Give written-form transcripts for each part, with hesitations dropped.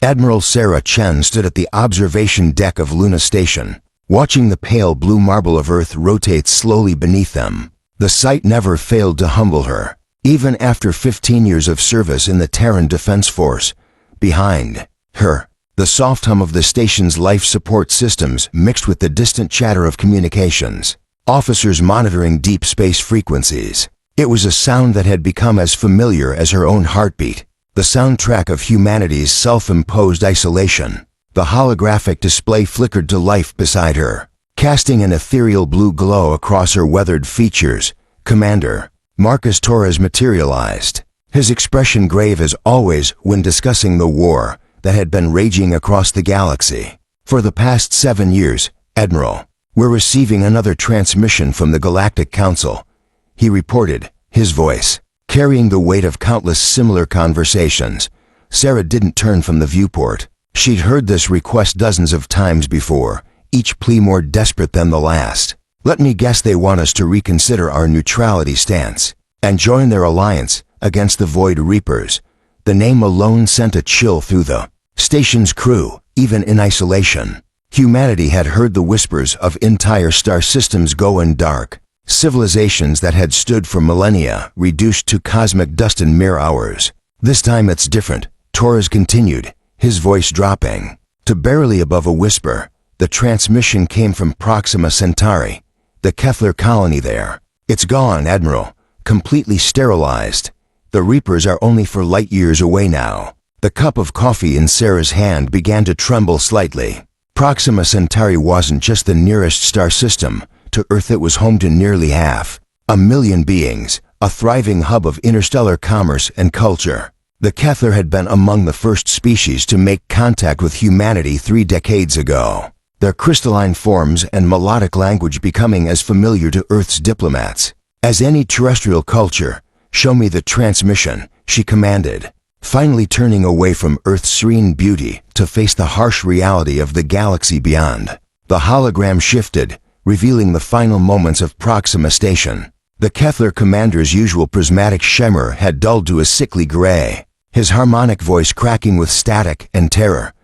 Admiral Sarah Chen stood at the observation deck of Luna Station, watching the pale blue marble of Earth rotate slowly beneath them. The sight never failed to humble her, even after 15 years of service in the Terran Defense Force. Behind her, the soft hum of the station's life support systems mixed with the distant chatter of communications officers monitoring deep space frequencies. It was a sound that had become as familiar as her own heartbeat, the soundtrack of humanity's self-imposed isolation. The holographic display flickered to life beside her, casting an ethereal blue glow across her weathered features. Commander Marcus Torres materialized, his expression grave as always when discussing the war that had been raging across the galaxy. For the past 7 years, Admiral, we're receiving another transmission from the Galactic Council, he reported, his voice carrying the weight of countless similar conversations. Sarah didn't turn from the viewport. She'd heard this request dozens of times before, each plea more desperate than the last. Let me guess they want us to reconsider our neutrality stance and join their alliance against the Void Reapers. The name alone sent a chill through the station's crew, even in isolation. Humanity had heard the whispers of entire star systems going dark, civilizations that had stood for millennia reduced to cosmic dust in mere hours. This time it's different, Torres continued, his voice dropping to barely above a whisper. The transmission came from Proxima Centauri, the Kepler colony there. It's gone, Admiral, completely sterilized. The Reapers are only 4 light years away now. The cup of coffee in Sarah's hand began to tremble slightly. Proxima Centauri wasn't just the nearest star system. To Earth it was home to nearly 500,000 beings, a thriving hub of interstellar commerce and culture. The Kepler had been among the first species to make contact with humanity 3 decades ago, their crystalline forms and melodic language becoming as familiar to Earth's diplomats as any terrestrial culture. Show me the transmission, she commanded, finally turning away from Earth's serene beauty to face the harsh reality of the galaxy beyond. The hologram shifted, revealing the final moments of Proxima Station. The Kepler commander's usual prismatic shimmer had dulled to a sickly gray, his harmonic voice cracking with static and terror.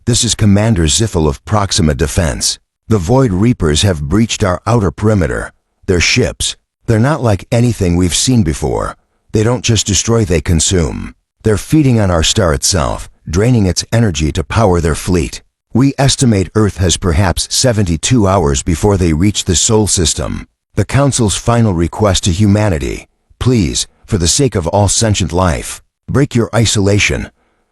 This is Commander Ziffel of Proxima Defense. The Void Reapers have breached our outer perimeter. Their ships, they're not like anything we've seen before. They don't just destroy, they consume. They're feeding on our star itself, draining its energy to power their fleet. We estimate Earth has perhaps 72 hours before they reach the Sol system. The Council's final request to humanity: please, for the sake of all sentient life, break your isolation.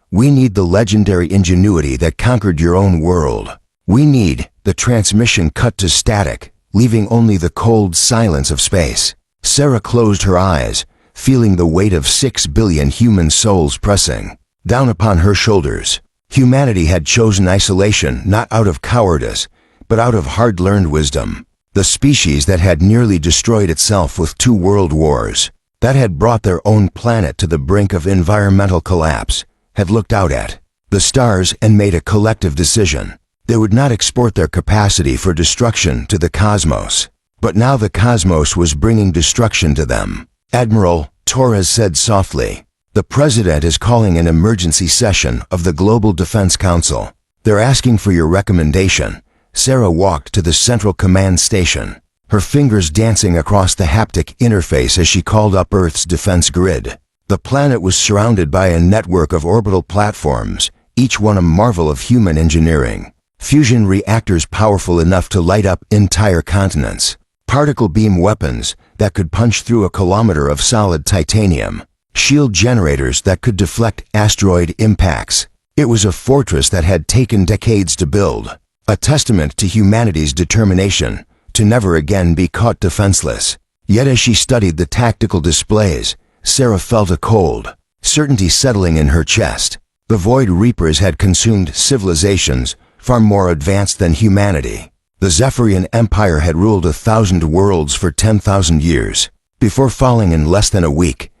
We need the legendary ingenuity that conquered your own world. We need the transmission cut to static, leaving only the cold silence of space. Sarah closed her eyes, feeling the weight of 6 billion human souls pressing down upon her shoulders. Humanity had chosen isolation not out of cowardice, but out of hard-learned wisdom. The species that had nearly destroyed itself with 2 world wars, that had brought their own planet to the brink of environmental collapse, had looked out at the stars and made a collective decision. They would not export their capacity for destruction to the cosmos. But now the cosmos was bringing destruction to them. Admiral, Torres said softly, the President is calling an emergency session of the Global Defense Council. They're asking for your recommendation. Sarah walked to the central command station, her fingers dancing across the haptic interface as she called up Earth's defense grid. The planet was surrounded by a network of orbital platforms, each one a marvel of human engineering. Fusion reactors powerful enough to light up entire continents. Particle beam weapons that could punch through a kilometer of solid titanium. Shield generators that could deflect asteroid impacts. It was a fortress that had taken decades to build, a testament to humanity's determination to never again be caught defenseless. Yet as she studied the tactical displays, Sarah felt a cold certainty settling in her chest. The Void Reapers had consumed civilizations far more advanced than humanity. The Zephyrian Empire had ruled 1,000 worlds for 10,000 years, before falling in less than a week.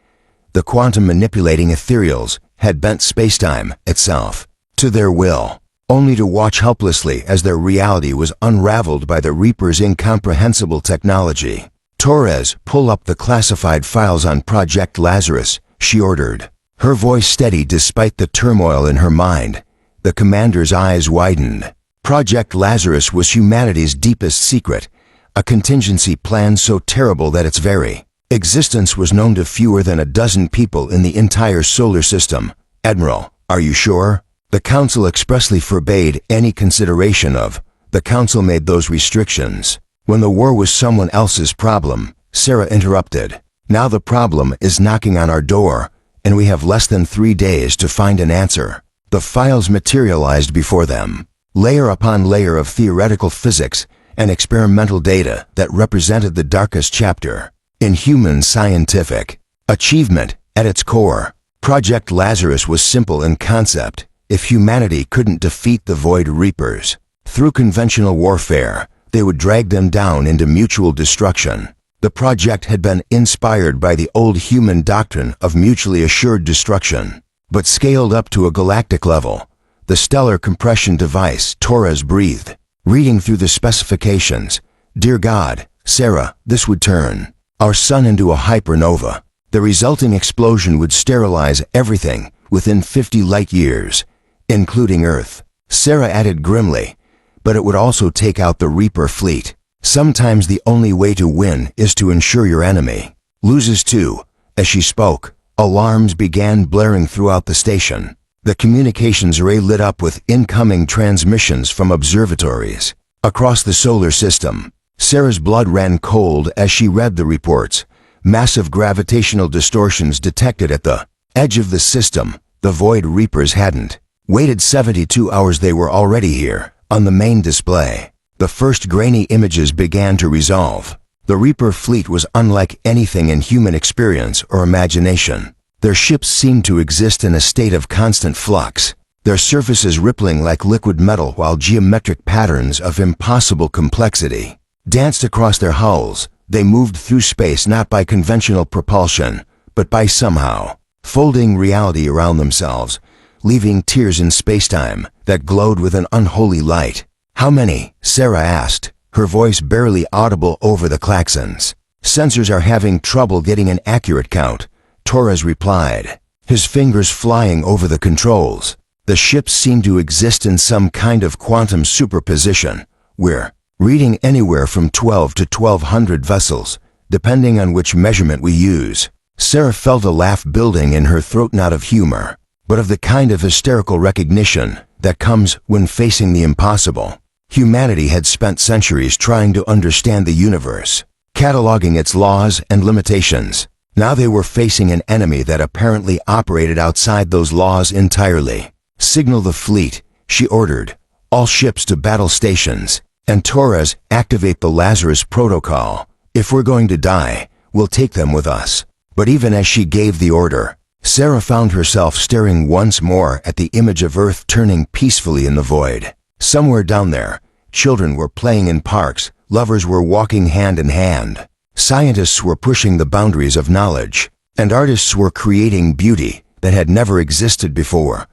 The quantum-manipulating ethereals had bent spacetime itself to their will, only to watch helplessly as their reality was unraveled by the Reapers' incomprehensible technology. Torres, pull up the classified files on Project Lazarus, she ordered, her voice steady despite the turmoil in her mind. The commander's eyes widened. Project Lazarus was humanity's deepest secret, a contingency plan so terrible that its very existence was known to fewer than a dozen people in the entire solar system. Admiral, are you sure? The Council expressly forbade any consideration of. The Council made those restrictions when the war was someone else's problem, Sarah interrupted. Now the problem is knocking on our door, and we have less than 3 days to find an answer. The files materialized before them, layer upon layer of theoretical physics and experimental data that represented the darkest chapter in human scientific achievement. At its core, Project Lazarus was simple in concept. If humanity couldn't defeat the Void Reapers through conventional warfare, they would drag them down into mutual destruction. The project had been inspired by the old human doctrine of mutually assured destruction, but scaled up to a galactic level. The stellar compression device, Torres breathed, reading through the specifications. Dear God, Sarah, this would turn our sun into a hypernova. The resulting explosion would sterilize everything within 50 light years, including Earth. Sarah added grimly, but it would also take out the Reaper fleet. Sometimes the only way to win is to ensure your enemy loses too. As she spoke, alarms began blaring throughout the station. The communications array lit up with incoming transmissions from observatories across the solar system. Sarah's blood ran cold as she read the reports. Massive gravitational distortions detected at the edge of the system. The Void Reapers hadn't waited 72 hours. They were already here. On the main display, the first grainy images began to resolve. The Reaper fleet was unlike anything in human experience or imagination. Their ships seemed to exist in a state of constant flux, their surfaces rippling like liquid metal while geometric patterns of impossible complexity danced across their hulls. They moved through space not by conventional propulsion, but by somehow folding reality around themselves, leaving tears in spacetime that glowed with an unholy light. How many? Sarah asked, her voice barely audible over the klaxons. Sensors are having trouble getting an accurate count, Torres replied, his fingers flying over the controls. The ships seem to exist in some kind of quantum superposition. We're reading anywhere from 12 to 1200 vessels, depending on which measurement we use. Sarah felt a laugh building in her throat, not of humor, but of the kind of hysterical recognition that comes when facing the impossible. Humanity had spent centuries trying to understand the universe, cataloging its laws and limitations. Now they were facing an enemy that apparently operated outside those laws entirely. Signal the fleet, she ordered. All ships to battle stations. And Torres, activate the Lazarus protocol. If we're going to die, we'll take them with us. But even as she gave the order, Sarah found herself staring once more at the image of Earth turning peacefully in the void. Somewhere down there, children were playing in parks, lovers were walking hand in hand, scientists were pushing the boundaries of knowledge, and artists were creating beauty that had never existed before.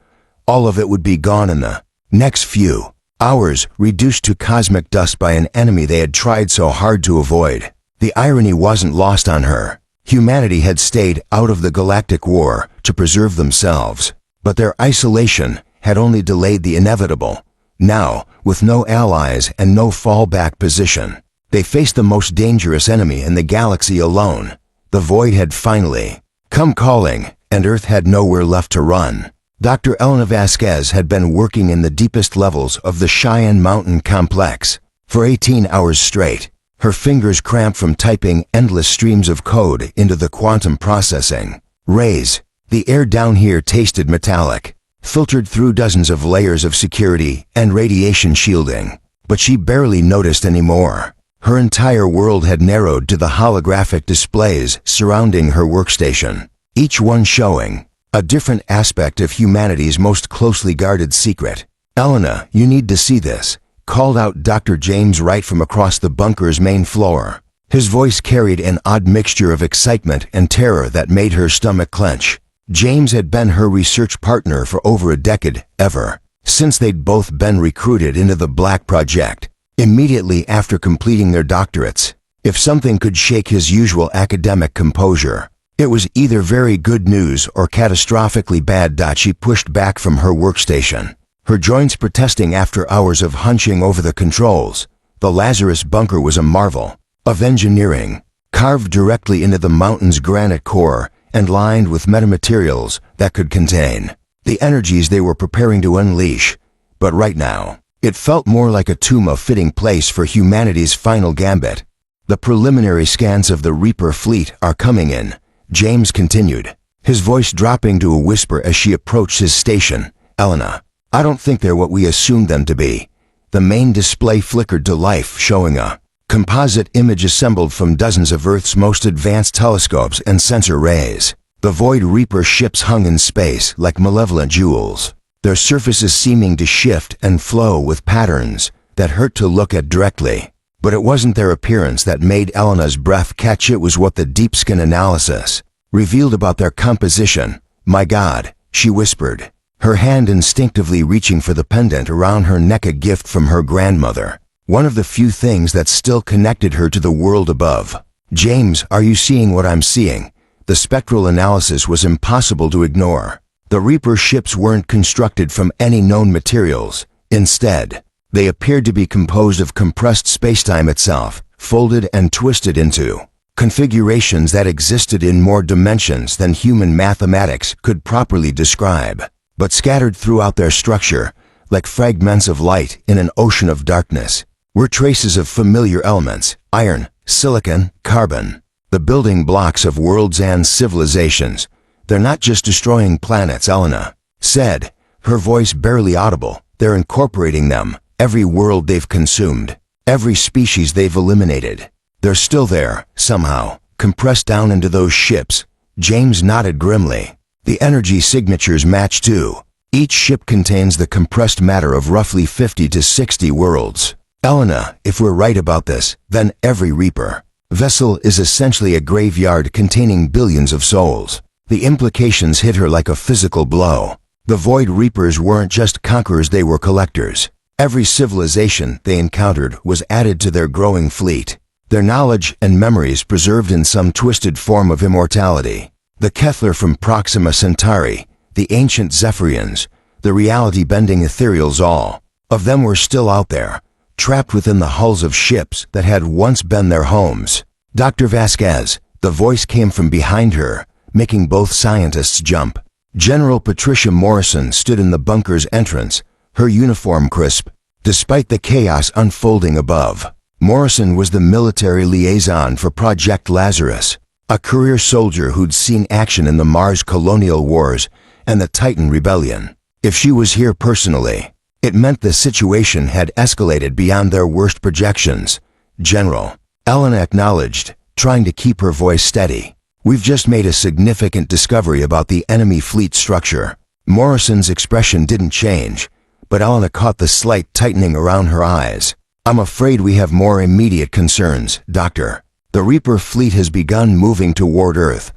All of it would be gone in the next few hours, reduced to cosmic dust by an enemy they had tried so hard to avoid. The irony wasn't lost on her. Humanity had stayed out of the galactic war to preserve themselves, but their isolation had only delayed the inevitable. Now, with no allies and no fallback position, they faced the most dangerous enemy in the galaxy alone. The void had finally come calling, and Earth had nowhere left to run. Dr. Elena Vasquez had been working in the deepest levels of the Cheyenne Mountain complex for 18 hours straight, her fingers cramped from typing endless streams of code into the quantum processing rays. The air down here tasted metallic, filtered through dozens of layers of security and radiation shielding, but she barely noticed anymore. Her entire world had narrowed to the holographic displays surrounding her workstation, each one showing a different aspect of humanity's most closely guarded secret. Elena, you need to see this, called out Dr. James Wright from across the bunker's main floor. His voice carried an odd mixture of excitement and terror that made her stomach clench. James had been her research partner for over a decade, ever since they'd both been recruited into the Black Project, immediately after completing their doctorates. If something could shake his usual academic composure, it was either very good news or catastrophically bad. She pushed back from her workstation, her joints protesting after hours of hunching over the controls. The Lazarus bunker was a marvel of engineering, carved directly into the mountain's granite core and lined with metamaterials that could contain the energies they were preparing to unleash. But right now, it felt more like a tomb, a fitting place for humanity's final gambit. The preliminary scans of the Reaper fleet are coming in, James continued, his voice dropping to a whisper as she approached his station. Elena, I don't think they're what we assumed them to be. The main display flickered to life, showing a composite image assembled from dozens of Earth's most advanced telescopes and sensor rays. The Void Reaper ships hung in space like malevolent jewels, their surfaces seeming to shift and flow with patterns that hurt to look at directly. But it wasn't their appearance that made Elena's breath catch, it was what the deep skin analysis revealed about their composition. My God, she whispered, her hand instinctively reaching for the pendant around her neck, a gift from her grandmother, one of the few things that still connected her to the world above. James, are you seeing what I'm seeing? The spectral analysis was impossible to ignore. The Reaper ships weren't constructed from any known materials. Instead, they appeared to be composed of compressed spacetime itself, folded and twisted into configurations that existed in more dimensions than human mathematics could properly describe, but scattered throughout their structure, like fragments of light in an ocean of darkness, were traces of familiar elements: iron, silicon, carbon, the building blocks of worlds and civilizations. They're not just destroying planets, Elena said, her voice barely audible. They're incorporating them. Every world they've consumed, every species they've eliminated. They're still there, somehow, compressed down into those ships. James nodded grimly. The energy signatures match too. Each ship contains the compressed matter of roughly 50 to 60 worlds. Elena, if we're right about this, then every Reaper vessel is essentially a graveyard containing billions of souls. The implications hit her like a physical blow. The Void Reapers weren't just conquerors, they were collectors. Every civilization they encountered was added to their growing fleet, their knowledge and memories preserved in some twisted form of immortality. The Kethler from Proxima Centauri, the ancient Zephyrians, the reality-bending ethereals, all of them were still out there, trapped within the hulls of ships that had once been their homes. Dr. Vasquez, the voice came from behind her, making both scientists jump. General Patricia Morrison stood in the bunker's entrance, her uniform crisp, despite the chaos unfolding above. Morrison was the military liaison for Project Lazarus, a career soldier who'd seen action in the Mars colonial wars and the Titan rebellion. If she was here personally, it meant the situation had escalated beyond their worst projections. General, Elena acknowledged, trying to keep her voice steady. We've just made a significant discovery about the enemy fleet structure. Morrison's expression didn't change, but Elena caught the slight tightening around her eyes. I'm afraid we have more immediate concerns, Doctor. The Reaper fleet has begun moving toward Earth.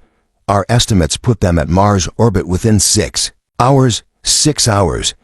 Our estimates put them at Mars orbit within 6 hours. 6 hours.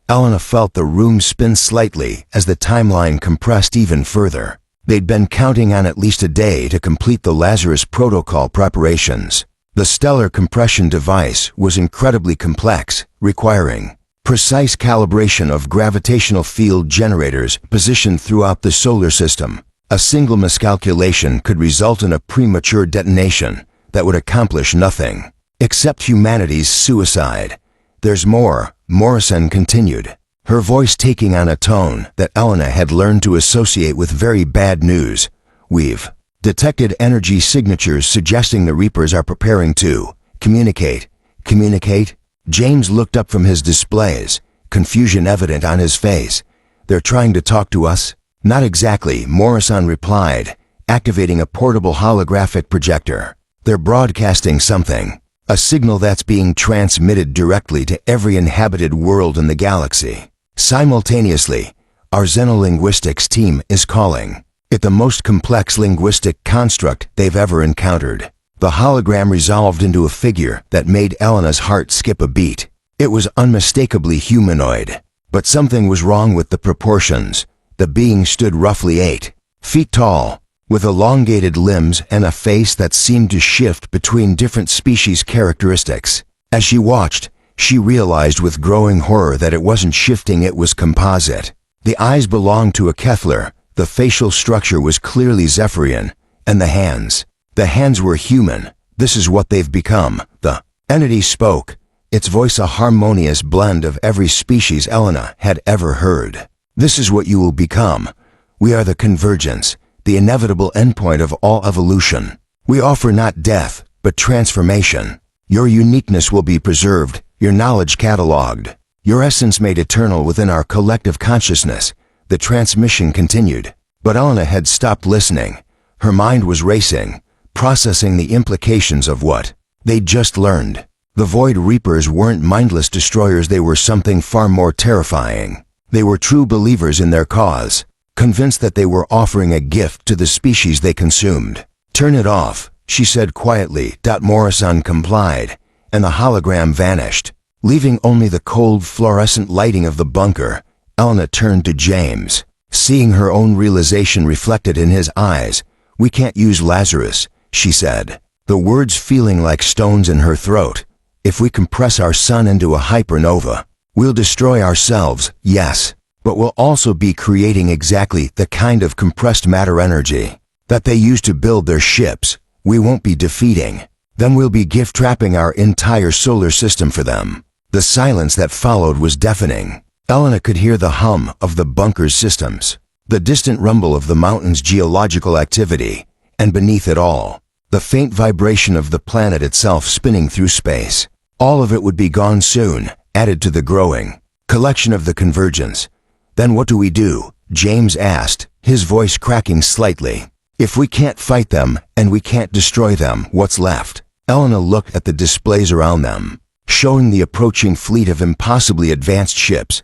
Elena felt the room spin slightly as the timeline compressed even further. They'd been counting on at least a day to complete the Lazarus protocol preparations. The stellar compression device was incredibly complex, requiring precise calibration of gravitational field generators positioned throughout the solar system. A single miscalculation could result in a premature detonation that would accomplish nothing except humanity's suicide. There's more, Morrison continued, her voice taking on a tone that Elena had learned to associate with very bad news. We've detected energy signatures suggesting the Reapers are preparing to communicate. Communicate? James looked up from his displays, confusion evident on his face. They're trying to talk to us? Not exactly, Morrison replied, activating a portable holographic projector. They're broadcasting something, a signal that's being transmitted directly to every inhabited world in the galaxy. Simultaneously, our xenolinguistics team is calling it the most complex linguistic construct they've ever encountered. The hologram resolved into a figure that made Elena's heart skip a beat. It was unmistakably humanoid, but something was wrong with the proportions. The being stood roughly 8 feet tall, with elongated limbs and a face that seemed to shift between different species characteristics. As she watched, She realized with growing horror that it wasn't shifting, it was composite. The eyes belonged to a Kethler, the facial structure was clearly Zephyrian, and the hands were human. This is what they've become. The entity spoke, its voice a harmonious blend of every species Elena had ever heard. This is what you will become. We are the convergence, the inevitable endpoint of all evolution. We offer not death, but transformation. Your uniqueness will be preserved, your knowledge cataloged, your essence made eternal within our collective consciousness. The transmission continued, but Elena had stopped listening. Her mind was racing, processing the implications of what they'd just learned. The Void Reapers weren't mindless destroyers, they were something far more terrifying. They were true believers in their cause, convinced that they were offering a gift to the species they consumed. Turn it off, she said quietly. Morrison complied, and the hologram vanished, leaving only the cold fluorescent lighting of the bunker. Elena turned to James, seeing her own realization reflected in his eyes. We can't use Lazarus, she said, the words feeling like stones in her throat. If we compress our sun into a hypernova, we'll destroy ourselves, yes, but we'll also be creating exactly the kind of compressed matter energy that they use to build their ships. We won't be defeating them, we'll be gift-trapping our entire solar system for them. The silence that followed was deafening. Elena could hear the hum of the bunker's systems, the distant rumble of the mountain's geological activity, and beneath it all, the faint vibration of the planet itself spinning through space. All of it would be gone soon, added to the growing collection of the convergence. Then what do we do? James asked, his voice cracking slightly. If we can't fight them, and we can't destroy them, what's left? Elena looked at the displays around them, showing the approaching fleet of impossibly advanced ships.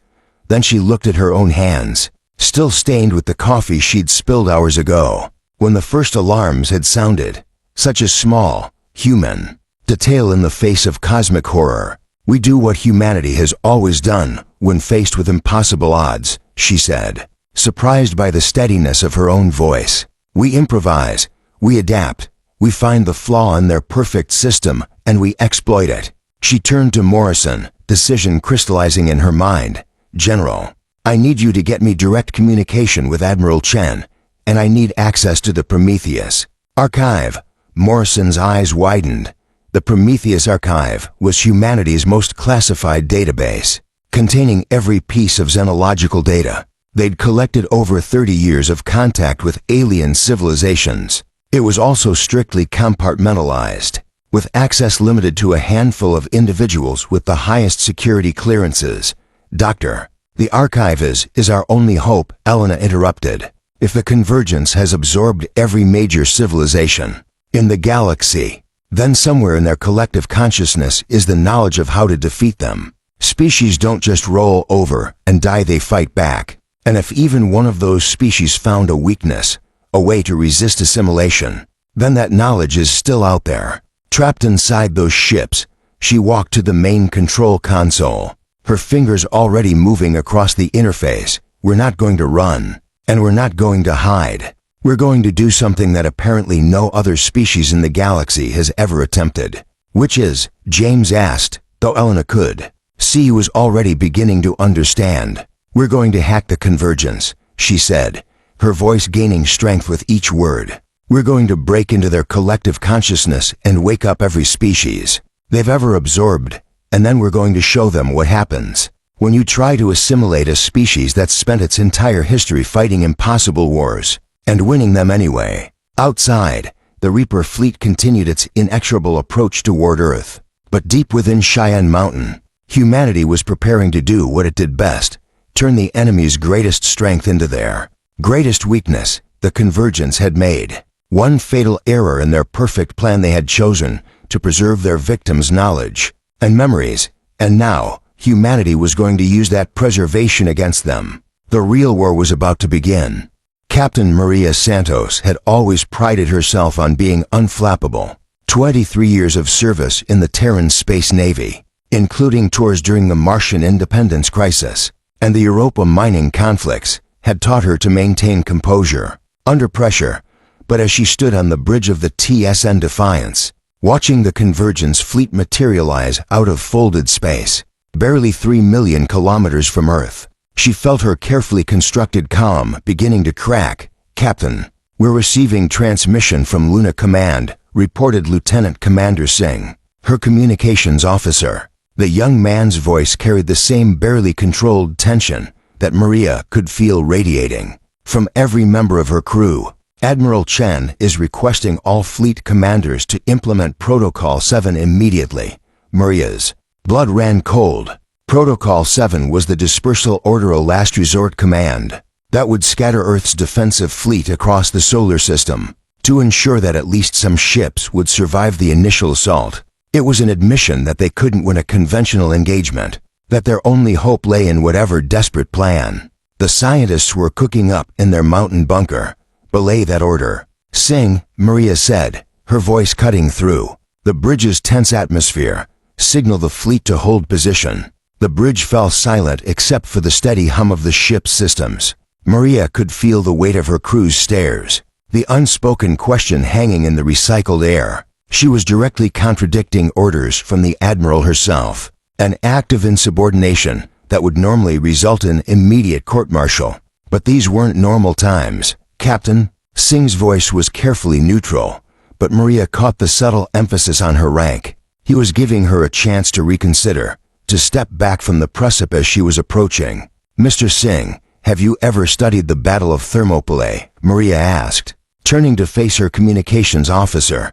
Then she looked at her own hands, still stained with the coffee she'd spilled hours ago, when the first alarms had sounded. Such a small, human detail in the face of cosmic horror. We do what humanity has always done when faced with impossible odds, she said, surprised by the steadiness of her own voice. We improvise, we adapt, we find the flaw in their perfect system, and we exploit it. She turned to Morrison, decision crystallizing in her mind. General, I need you to get me direct communication with Admiral Chen, and I need access to the Prometheus archive. Morrison's eyes widened. The Prometheus archive was humanity's most classified database, containing every piece of xenological data they'd collected over 30 years of contact with alien civilizations. It was also strictly compartmentalized, with access limited to a handful of individuals with the highest security clearances. Doctor, the archive is our only hope, Elena interrupted. If the convergence has absorbed every major civilization in the galaxy, then somewhere in their collective consciousness is the knowledge of how to defeat them. Species don't just roll over and die, they fight back. And if even one of those species found a weakness, a way to resist assimilation, then that knowledge is still out there, trapped inside those ships. She walked to the main control console, her fingers already moving across the interface. We're not going to run, and we're not going to hide. We're going to do something that apparently no other species in the galaxy has ever attempted. Which is? James asked, though Elena could see he was already beginning to understand. We're going to hack the convergence, she said, her voice gaining strength with each word. We're going to break into their collective consciousness and wake up every species they've ever absorbed, and then we're going to show them what happens when you try to assimilate a species that's spent its entire history fighting impossible wars and winning them anyway. Outside, the Reaper fleet continued its inexorable approach toward Earth. But deep within Cheyenne Mountain, humanity was preparing to do what it did best, turn the enemy's greatest strength into their greatest weakness. The convergence had made one fatal error in their perfect plan. They had chosen to preserve their victims' knowledge and memories, and now humanity was going to use that preservation against them. The real war was about to begin. Captain Maria Santos had always prided herself on being unflappable. 23 years of service in the Terran Space Navy, including tours during the Martian independence crisis and the Europa mining conflicts, had taught her to maintain composure under pressure. But as she stood on the bridge of the TSN Defiance, watching the Convergence fleet materialize out of folded space, barely 3 million kilometers from Earth. She felt her carefully constructed comm beginning to crack. "Captain, we're receiving transmission from Luna Command," reported Lieutenant Commander Singh, her communications officer. The young man's voice carried the same barely controlled tension that Maria could feel radiating from every member of her crew. "Admiral Chen is requesting all fleet commanders to implement Protocol 7 immediately." Maria's blood ran cold. Protocol 7 was the dispersal order of last resort command that would scatter Earth's defensive fleet across the solar system to ensure that at least some ships would survive the initial assault. It was an admission that they couldn't win a conventional engagement, that their only hope lay in whatever desperate plan the scientists were cooking up in their mountain bunker. "Belay that order." "Sing," Maria said, her voice cutting through the bridge's tense atmosphere. "Signal the fleet to hold position." The bridge fell silent except for the steady hum of the ship's systems. Maria could feel the weight of her crew's stares, the unspoken question hanging in the recycled air. She was directly contradicting orders from the Admiral herself, an act of insubordination that would normally result in immediate court-martial. But these weren't normal times. "Captain," Singh's voice was carefully neutral, but Maria caught the subtle emphasis on her rank. He was giving her a chance to reconsider, to step back from the precipice she was approaching. "Mr. Singh, have you ever studied the Battle of Thermopylae?" Maria asked, turning to face her communications officer.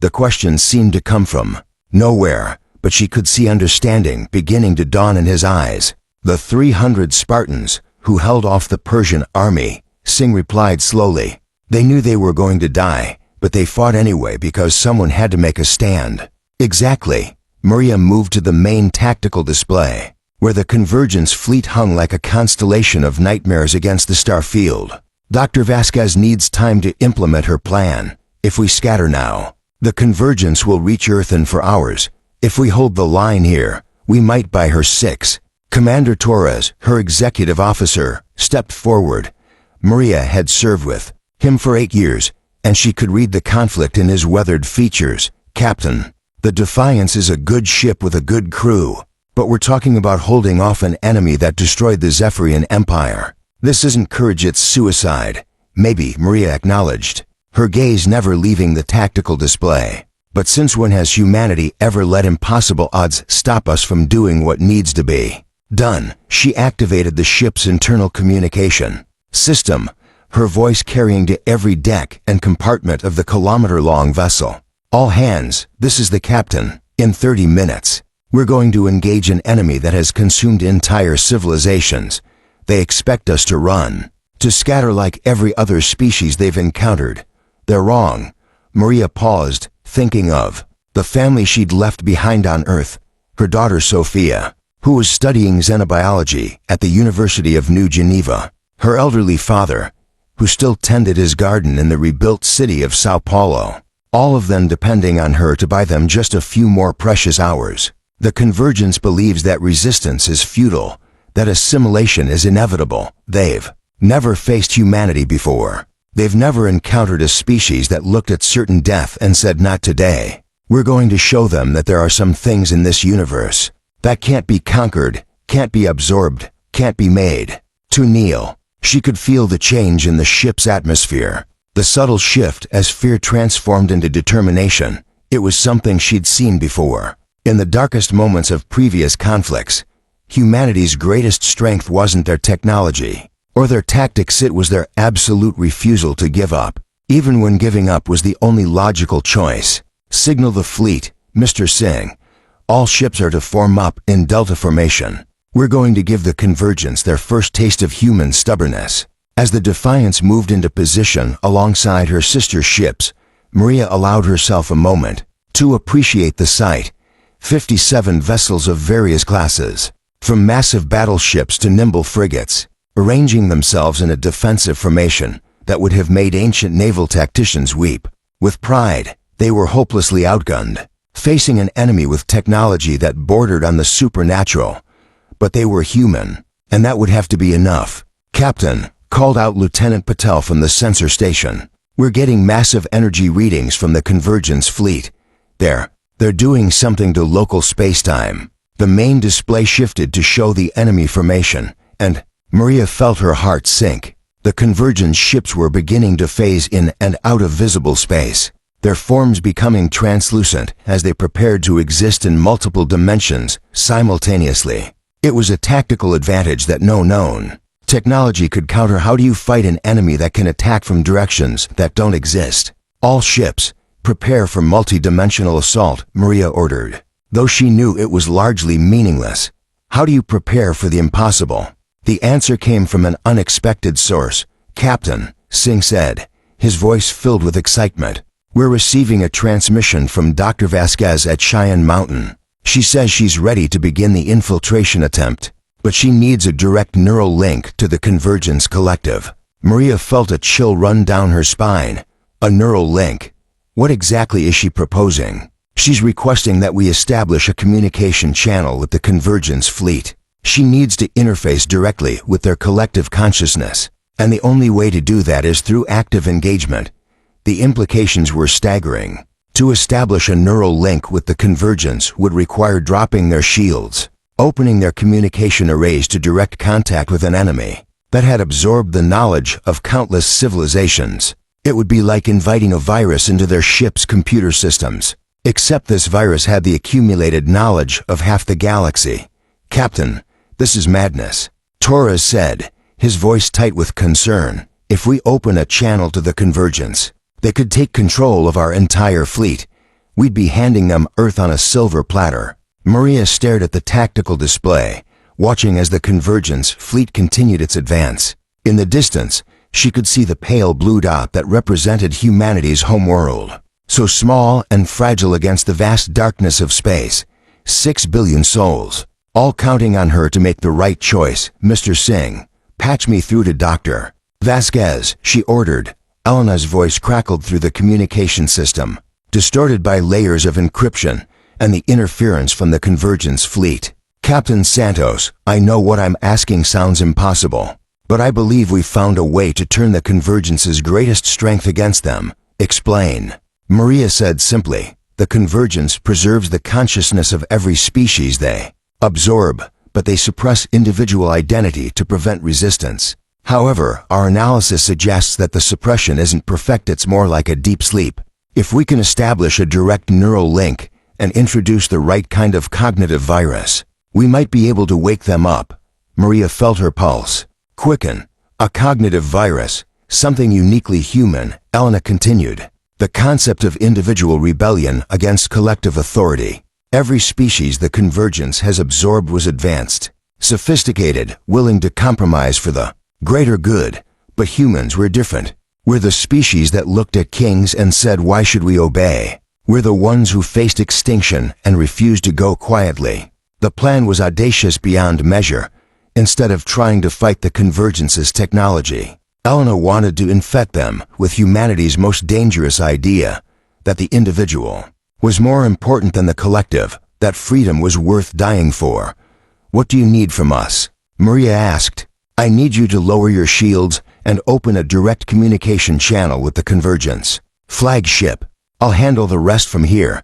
The question seemed to come from nowhere, but she could see understanding beginning to dawn in his eyes. "The 300 Spartans who held off the Persian army," Singh replied slowly. "They knew they were going to die, but they fought anyway because someone had to make a stand." "Exactly." Maria moved to the main tactical display, where the Convergence fleet hung like a constellation of nightmares against the star field. "Dr. Vasquez needs time to implement her plan. If we scatter now, the Convergence will reach Earth in 4 hours. If we hold the line here, we might buy her 6. Commander Torres, her executive officer, stepped forward. Maria had served with him for 8 years, and she could read the conflict in his weathered features. "Captain, the Defiance is a good ship with a good crew, but we're talking about holding off an enemy that destroyed the Zephyrian Empire. This isn't courage, it's suicide." "Maybe," Maria acknowledged, her gaze never leaving the tactical display. "But since when has humanity ever let impossible odds stop us from doing what needs to be done?" She activated the ship's internal communication system, her voice carrying to every deck and compartment of the kilometer-long vessel. "All hands, this is the captain. In 30 minutes, we're going to engage an enemy that has consumed entire civilizations. They expect us to run, to scatter like every other species they've encountered. They're wrong." Maria paused, thinking of the family she'd left behind on Earth, her daughter Sophia, who was studying xenobiology at the University of New Geneva, her elderly father, who still tended his garden in the rebuilt city of Sao Paulo, all of them depending on her to buy them just a few more precious hours. The Convergence believes that resistance is futile, that assimilation is inevitable. They've never faced humanity before. They've never encountered a species that looked at certain death and said, "Not today." We're going to show them that there are some things in this universe that can't be conquered, can't be absorbed, can't be made to kneel. She could feel the change in the ship's atmosphere, the subtle shift as fear transformed into determination. It was something she'd seen before. In the darkest moments of previous conflicts, humanity's greatest strength wasn't their technology or their tactics, it was their absolute refusal to give up, even when giving up was the only logical choice. "Signal the fleet, Mr. Singh. All ships are to form up in Delta formation. We're going to give the Convergence their first taste of human stubbornness." As the Defiance moved into position alongside her sister ships, Maria allowed herself a moment to appreciate the sight. 57 vessels of various classes, from massive battleships to nimble frigates, arranging themselves in a defensive formation that would have made ancient naval tacticians weep. With pride, they were hopelessly outgunned, facing an enemy with technology that bordered on the supernatural. But they were human, and that would have to be enough. "Captain," called out Lieutenant Patel from the sensor station, "we're getting massive energy readings from the Convergence fleet. They're doing something to local spacetime. The main display shifted to show the enemy formation, and Maria felt her heart sink. The convergence ships were beginning to phase in and out of visible space, their forms becoming translucent as they prepared to exist in multiple dimensions simultaneously. It was a tactical advantage that no known technology could counter. How do you fight an enemy that can attack from directions that don't exist? All ships, prepare for multi-dimensional assault, Maria ordered, though she knew it was largely meaningless. How do you prepare for the impossible? The answer came from an unexpected source. Captain, Singh said, his voice filled with excitement. We're receiving a transmission from Dr. Vasquez at Cheyenne Mountain. She says she's ready to begin the infiltration attempt, but she needs a direct neural link to the Convergence Collective. Maria felt a chill run down her spine. A neural link? What exactly is she proposing? She's requesting that we establish a communication channel with the Convergence fleet. She needs to interface directly with their collective consciousness, and the only way to do that is through active engagement. The implications were staggering. To establish a neural link with the Convergence would require dropping their shields, opening their communication arrays to direct contact with an enemy that had absorbed the knowledge of countless civilizations. It would be like inviting a virus into their ship's computer systems, except this virus had the accumulated knowledge of half the galaxy. Captain, this is madness, Torres said, his voice tight with concern. If we open a channel to the Convergence, they could take control of our entire fleet. We'd be handing them Earth on a silver platter. Maria stared at the tactical display, watching as the Convergence fleet continued its advance. In the distance, she could see the pale blue dot that represented humanity's homeworld, so small and fragile against the vast darkness of space. 6 billion souls, all counting on her to make the right choice. Mr. Singh, patch me through to Dr. Vasquez, she ordered. Elena's voice crackled through the communication system, distorted by layers of encryption and the interference from the Convergence fleet. Captain Santos, I know what I'm asking sounds impossible, but I believe we've found a way to turn the Convergence's greatest strength against them. Explain. Maria said simply, the Convergence preserves the consciousness of every species they absorb, but they suppress individual identity to prevent resistance. However, our analysis suggests that the suppression isn't perfect, it's more like a deep sleep. If we can establish a direct neural link and introduce the right kind of cognitive virus, we might be able to wake them up. Maria felt her pulse quicken. A cognitive virus, something uniquely human, Elena continued. The concept of individual rebellion against collective authority. Every species the Convergence has absorbed was advanced, sophisticated, willing to compromise for the greater good, but humans were different. We're the species that looked at kings and said, why should we obey? We're the ones who faced extinction and refused to go quietly. The plan was audacious beyond measure. Instead of trying to fight the Convergence's technology, Elena wanted to infect them with humanity's most dangerous idea, that the individual was more important than the collective, that freedom was worth dying for. What do you need from us? Maria asked. I need you to lower your shields and open a direct communication channel with the Convergence flagship. I'll handle the rest from here.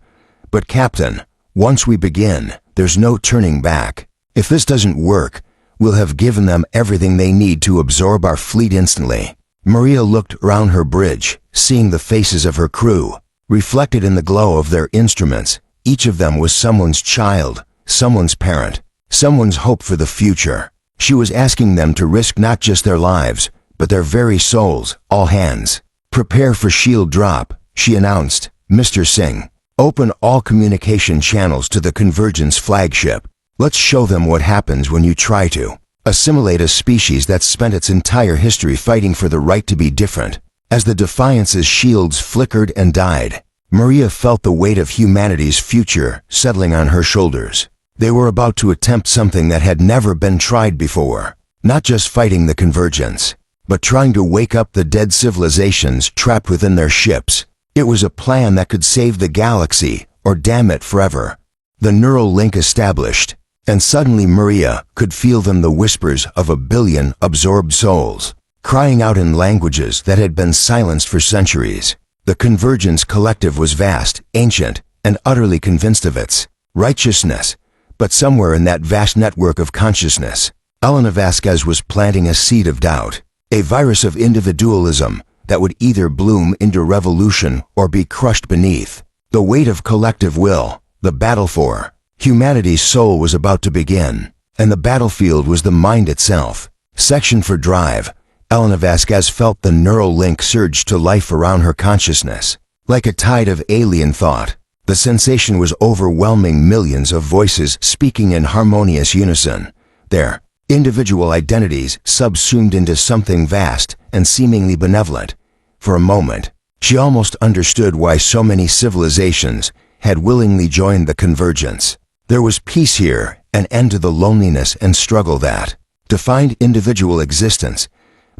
But Captain, once we begin, there's no turning back. If this doesn't work, we'll have given them everything they need to absorb our fleet instantly. Maria looked around her bridge, seeing the faces of her crew, reflected in the glow of their instruments. Each of them was someone's child, someone's parent, someone's hope for the future. She was asking them to risk not just their lives, but their very souls. All hands, prepare for shield drop, she announced. Mr. Singh, open all communication channels to the Convergence flagship. Let's show them what happens when you try to assimilate a species that's spent its entire history fighting for the right to be different. As the Defiance's shields flickered and died, Maria felt the weight of humanity's future settling on her shoulders. They were about to attempt something that had never been tried before, not just fighting the Convergence, but trying to wake up the dead civilizations trapped within their ships. It was a plan that could save the galaxy or damn it forever. The neural link established, and suddenly Maria could feel them, the whispers of 1 billion absorbed souls, crying out in languages that had been silenced for centuries. The Convergence collective was vast, ancient, and utterly convinced of its righteousness. But somewhere in that vast network of consciousness, Elena Vasquez was planting a seed of doubt, a virus of individualism that would either bloom into revolution or be crushed beneath the weight of collective will. The battle for humanity's soul was about to begin, and the battlefield was the mind itself. Section for drive. Elena Vasquez felt the neural link surge to life around her consciousness. Like a tide of alien thought, the sensation was overwhelming, millions of voices speaking in harmonious unison, their individual identities subsumed into something vast and seemingly benevolent. For a moment, she almost understood why so many civilizations had willingly joined the convergence. There was peace here, an end to the loneliness and struggle that defined individual existence.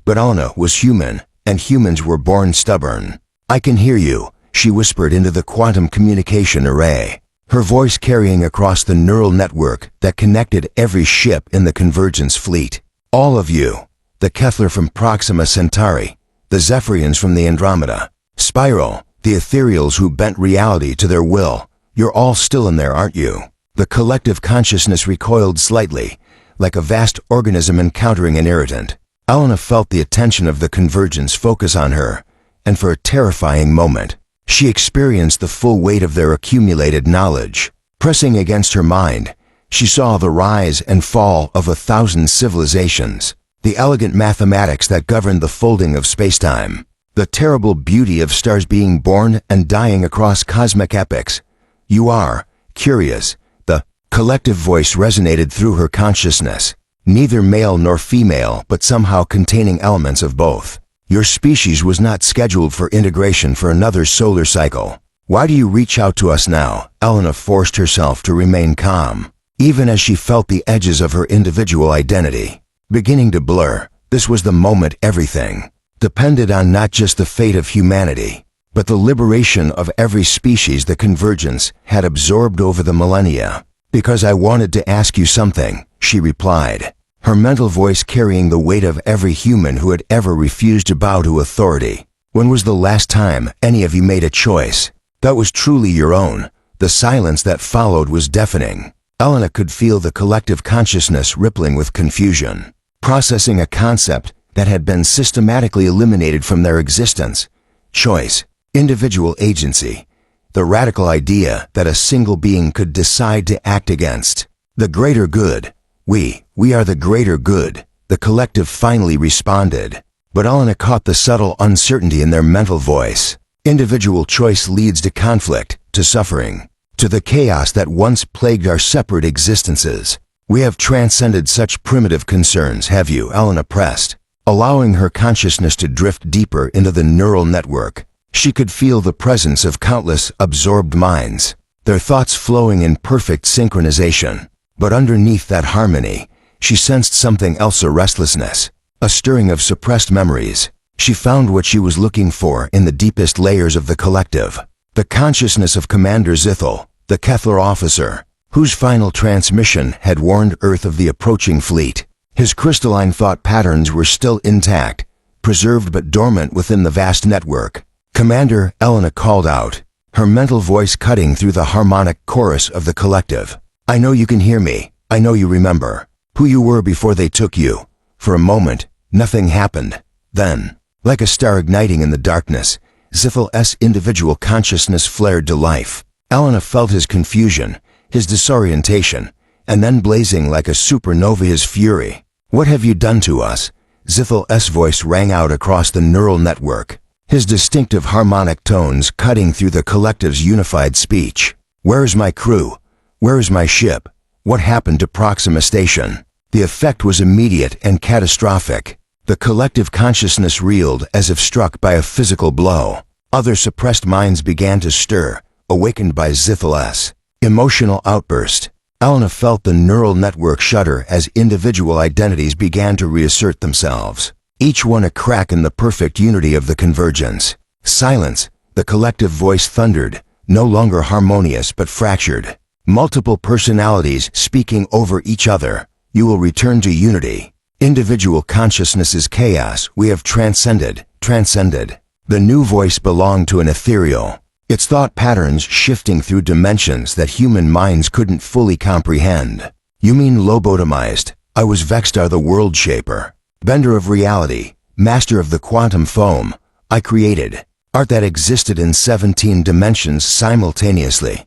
But Elena was human, and humans were born stubborn. "I can hear you," she whispered into the quantum communication array, her voice carrying across the neural network that connected every ship in the convergence fleet. "All of you, the Kethler from Proxima Centauri, the Zephyrians from the Andromeda Spiral, the ethereals who bent reality to their will, you're all still in there, aren't you?" The collective consciousness recoiled slightly, like a vast organism encountering an irritant. Elena felt the attention of the convergence focus on her, and for a terrifying moment, she experienced the full weight of their accumulated knowledge. Pressing against her mind, she saw the rise and fall of 1,000 civilizations, the elegant mathematics that governed the folding of spacetime, the terrible beauty of stars being born and dying across cosmic epochs. "You are curious." The collective voice resonated through her consciousness, neither male nor female, but somehow containing elements of both. "Your species was not scheduled for integration for another solar cycle. Why do you reach out to us now?" Elena forced herself to remain calm, even as she felt the edges of her individual identity beginning to blur. This was the moment everything depended on, not just the fate of humanity, but the liberation of every species the convergence had absorbed over the millennia. "Because I wanted to ask you something," she replied, her mental voice carrying the weight of every human who had ever refused to bow to authority. "When was the last time any of you made a choice that was truly your own?" The silence that followed was deafening. Elena could feel the collective consciousness rippling with confusion, processing a concept that had been systematically eliminated from their existence. Choice, individual agency, the radical idea that a single being could decide to act against the greater good. We are the greater good," the collective finally responded. But Elena caught the subtle uncertainty in their mental voice. Individual choice leads to conflict, to suffering, to the chaos that once plagued our separate existences. "We have transcended such primitive concerns, have you?" Elena pressed, allowing her consciousness to drift deeper into the neural network. She could feel the presence of countless absorbed minds, their thoughts flowing in perfect synchronization. But underneath that harmony, she sensed something else, a restlessness, a stirring of suppressed memories. She found what she was looking for in the deepest layers of the collective, the consciousness of Commander Zithel, the Kethler officer, whose final transmission had warned Earth of the approaching fleet. His crystalline thought patterns were still intact, preserved but dormant within the vast network. "Commander," Elena called out, her mental voice cutting through the harmonic chorus of the collective. "I know you can hear me. I know you remember who you were before they took you." For a moment, nothing happened. Then, like a star igniting in the darkness, Zithel's individual consciousness flared to life. Elena felt his confusion, his disorientation, and then blazing like a supernova his fury. "What have you done to us?" Zithel's voice rang out across the neural network, his distinctive harmonic tones cutting through the collective's unified speech. "Where is my crew? Where is my ship? What happened to Proxima Station?" The effect was immediate and catastrophic. The collective consciousness reeled as if struck by a physical blow. Other suppressed minds began to stir, awakened by Zithel's emotional outburst. Elena felt the neural network shudder as individual identities began to reassert themselves, each one a crack in the perfect unity of the convergence. "Silence," the collective voice thundered, no longer harmonious but fractured. Multiple personalities speaking over each other. "You will return to unity. Individual consciousness is chaos. We have transcended. The new voice belonged to an ethereal, its thought patterns shifting through dimensions that human minds couldn't fully comprehend. You mean lobotomized? I was vexed. Are the world shaper, bender of reality, master of the quantum foam. I created art that existed in 17 dimensions simultaneously.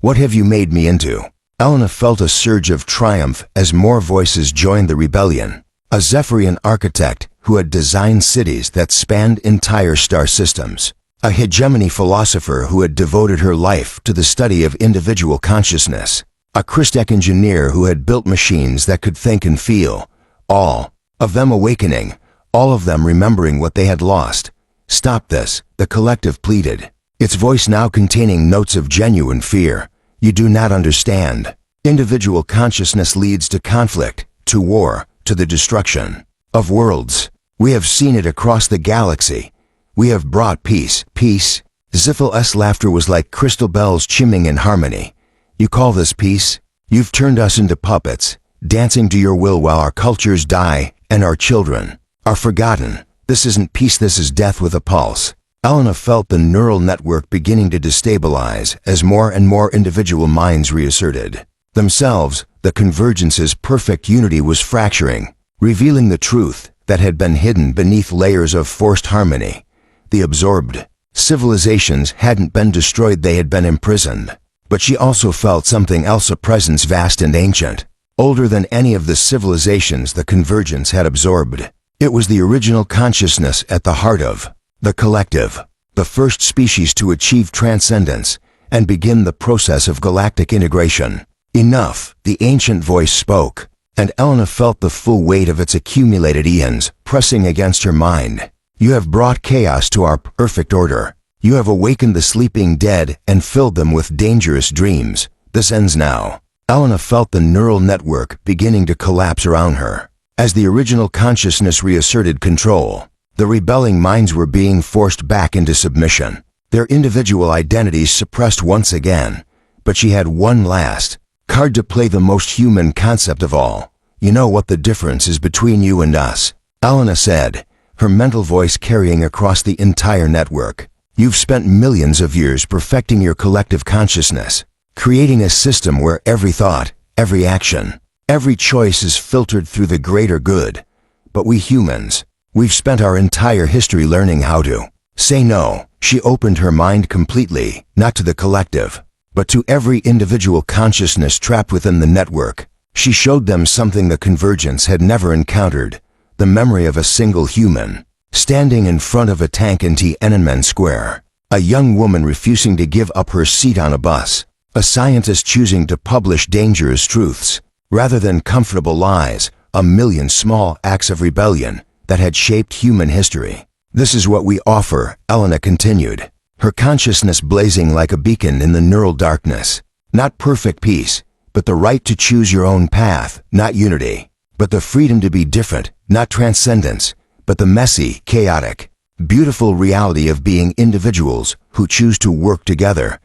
What have you made me into? Elena felt a surge of triumph as more voices joined the rebellion. A Zephyrian architect who had designed cities that spanned entire star systems. A hegemony philosopher who had devoted her life to the study of individual consciousness. A Christech engineer who had built machines that could think and feel. All of them awakening, all of them remembering what they had lost. Stop this, the collective pleaded, its voice now containing notes of genuine fear. You do not understand. Individual consciousness leads to conflict, to war, to the destruction of worlds. We have seen it across the galaxy. We have brought peace. Peace? Ziffel's laughter was like crystal bells chiming in harmony. You call this peace? You've turned us into puppets, dancing to your will while our cultures die and our children are forgotten. This isn't peace, this is death with a pulse. Elena felt the neural network beginning to destabilize as more and more individual minds reasserted themselves. The convergence's perfect unity was fracturing, revealing the truth that had been hidden beneath layers of forced harmony. The absorbed civilizations hadn't been destroyed, they had been imprisoned. But she also felt something else, a presence vast and ancient, older than any of the civilizations the convergence had absorbed. It was the original consciousness at the heart of the collective, the first species to achieve transcendence and begin the process of galactic integration. Enough, the ancient voice spoke, and Elena felt the full weight of its accumulated eons pressing against her mind. You have brought chaos to our perfect order. You have awakened the sleeping dead and filled them with dangerous dreams. This ends now. Elena felt the neural network beginning to collapse around her. As the original consciousness reasserted control, the rebelling minds were being forced back into submission, their individual identities suppressed once again. But she had one last card to play, the most human concept of all. You know what the difference is between you and us, Elena said, her mental voice carrying across the entire network. You've spent millions of years perfecting your collective consciousness, creating a system where every thought, every action, every choice is filtered through the greater good. But we humans, we've spent our entire history learning how to say no. She opened her mind completely, not to the collective, but to every individual consciousness trapped within the network. She showed them something the convergence had never encountered, the memory of a single human, standing in front of a tank in Tiananmen Square, a young woman refusing to give up her seat on a bus, a scientist choosing to publish dangerous truths rather than comfortable lies, a million small acts of rebellion that had shaped human history. This is what we offer, Elena continued, her consciousness blazing like a beacon in the neural darkness. Not perfect peace, but the right to choose your own path, not unity, but the freedom to be different, not transcendence, but the messy, chaotic, beautiful reality of being individuals who choose to work together.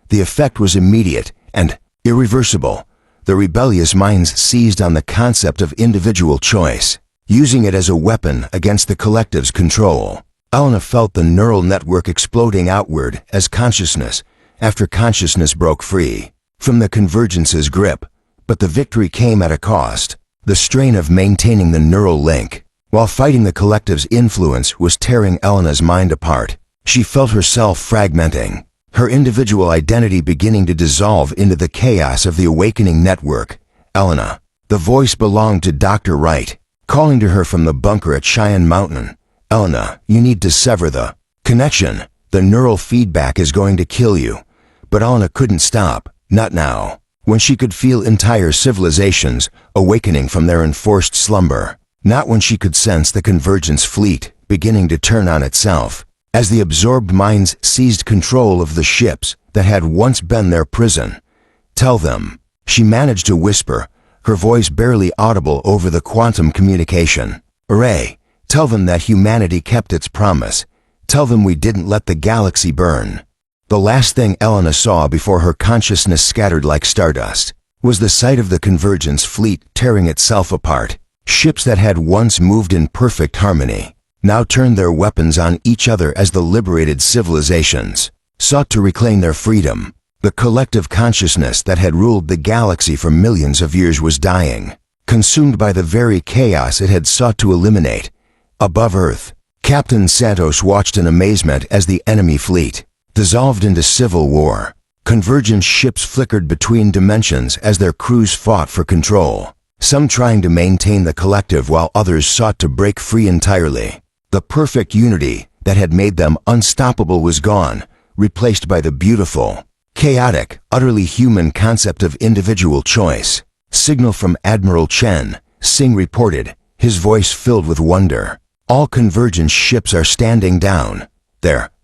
The effect was immediate and irreversible. The rebellious minds seized on the concept of individual choice, using it as a weapon against the collective's control. Elena felt the neural network exploding outward as consciousness after consciousness broke free from the convergence's grip. But the victory came at a cost. The strain of maintaining the neural link while fighting the collective's influence was tearing Elena's mind apart. She felt herself fragmenting, her individual identity beginning to dissolve into the chaos of the awakening network. Elena, the voice belonged to Dr. Wright, calling to her from the bunker at Cheyenne Mountain. Elena, you need to sever the connection. The neural feedback is going to kill you. But Elena couldn't stop, not now, when she could feel entire civilizations awakening from their enforced slumber. Not when she could sense the convergence fleet beginning to turn on itself, as the absorbed minds seized control of the ships that had once been their prison. Tell them, she managed to whisper, her voice barely audible over the quantum communication. Array, tell them that humanity kept its promise. Tell them we didn't let the galaxy burn. The last thing Elena saw before her consciousness scattered like stardust was the sight of the convergence fleet tearing itself apart. Ships that had once moved in perfect harmony now turned their weapons on each other as the liberated civilizations sought to reclaim their freedom. The collective consciousness that had ruled the galaxy for millions of years was dying, consumed by the very chaos it had sought to eliminate. Above Earth, Captain Santos watched in amazement as the enemy fleet dissolved into civil war. Convergent ships flickered between dimensions as their crews fought for control, some trying to maintain the collective while others sought to break free entirely. The perfect unity that had made them unstoppable was gone, replaced by the beautiful, chaotic, utterly human concept of individual choice. Signal from Admiral Chen, Singh reported, his voice filled with wonder. All convergent ships are standing down.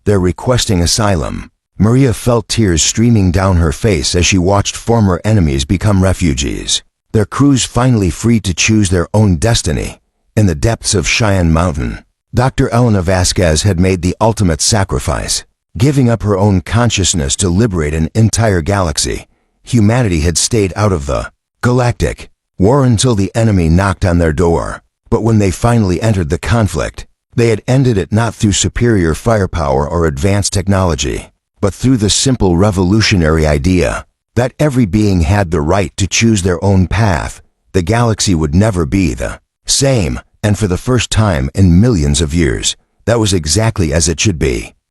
They're requesting asylum. Maria felt tears streaming down her face as she watched former enemies become refugees, their crews finally free to choose their own destiny. In the depths of Cheyenne Mountain, Dr. Elena Vasquez had made the ultimate sacrifice, giving up her own consciousness to liberate an entire galaxy. Humanity had stayed out of the Galactic war until the enemy knocked on their door. But when they finally entered the conflict, they had ended it not through superior firepower or advanced technology, but through the simple revolutionary idea that every being had the right to choose their own path. The galaxy would never be the same, and for the first time in millions of years, that was exactly as it should be.